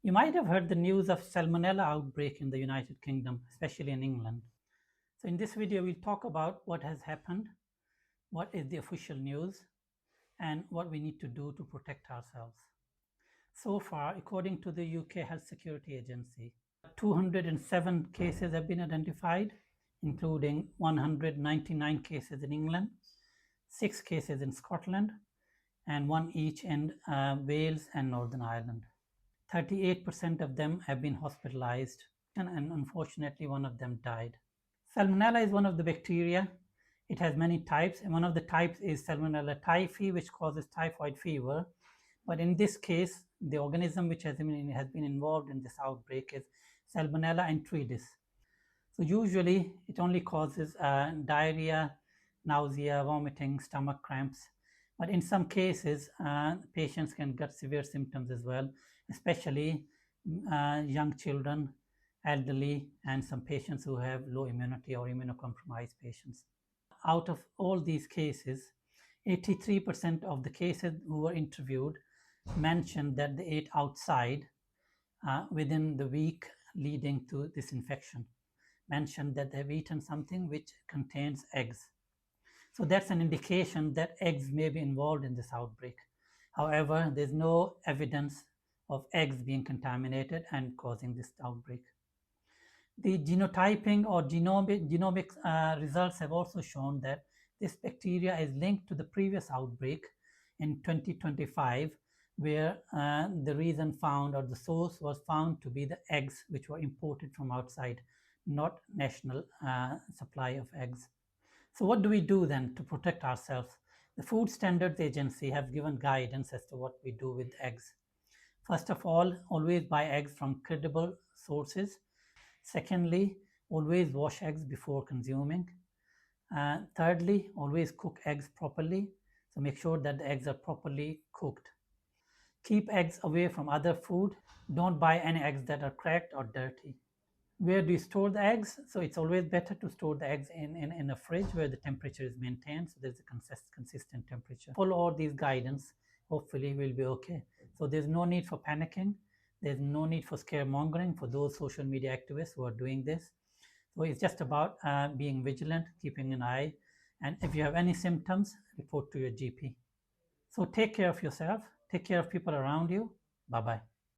You might have heard the news of Salmonella outbreak in the United Kingdom, especially in England. So in this video, we'll talk about what has happened, what is the official news, and what we need to do to protect ourselves. So far, according to the UK Health Security Agency, 207 cases have been identified, including 199 cases in England, 6 cases in Scotland, and 1 each in Wales and Northern Ireland. 38% of them have been hospitalized, and unfortunately, one of them died. Salmonella is one of the bacteria. It has many types, and one of the types is Salmonella typhi, which causes typhoid fever. But in this case, the organism which has been involved in this outbreak is Salmonella enteridis. So usually, it only causes diarrhea, nausea, vomiting, stomach cramps. But in some cases, patients can get severe symptoms as well, especially young children, elderly, and some patients who have low immunity or immunocompromised patients. Out of all these cases, 83% of the cases who were interviewed mentioned that they ate outside within the week leading to this infection, mentioned that they've eaten something which contains eggs. So that's an indication that eggs may be involved in this outbreak. However, there's no evidence of eggs being contaminated and causing this outbreak. The genotyping or genomic results have also shown that this bacteria is linked to the previous outbreak in 2025, where the reason found or the source was found to be the eggs which were imported from outside, not national supply of eggs. So what do we do then to protect ourselves? The Food Standards Agency have given guidance as to what we do with eggs. First of all, always buy eggs from credible sources. Secondly, always wash eggs before consuming. Thirdly, always cook eggs properly. So make sure that the eggs are properly cooked. Keep eggs away from other food. Don't buy any eggs that are cracked or dirty. Where do you store the eggs? So it's always better to store the eggs in a fridge where the temperature is maintained, so there's a consistent temperature. Follow all these guidance, hopefully we'll be okay. So there's no need for panicking. There's no need for scaremongering for those social media activists who are doing this. So it's just about being vigilant, keeping an eye, and if you have any symptoms, report to your GP. So take care of yourself, take care of people around you. Bye-bye.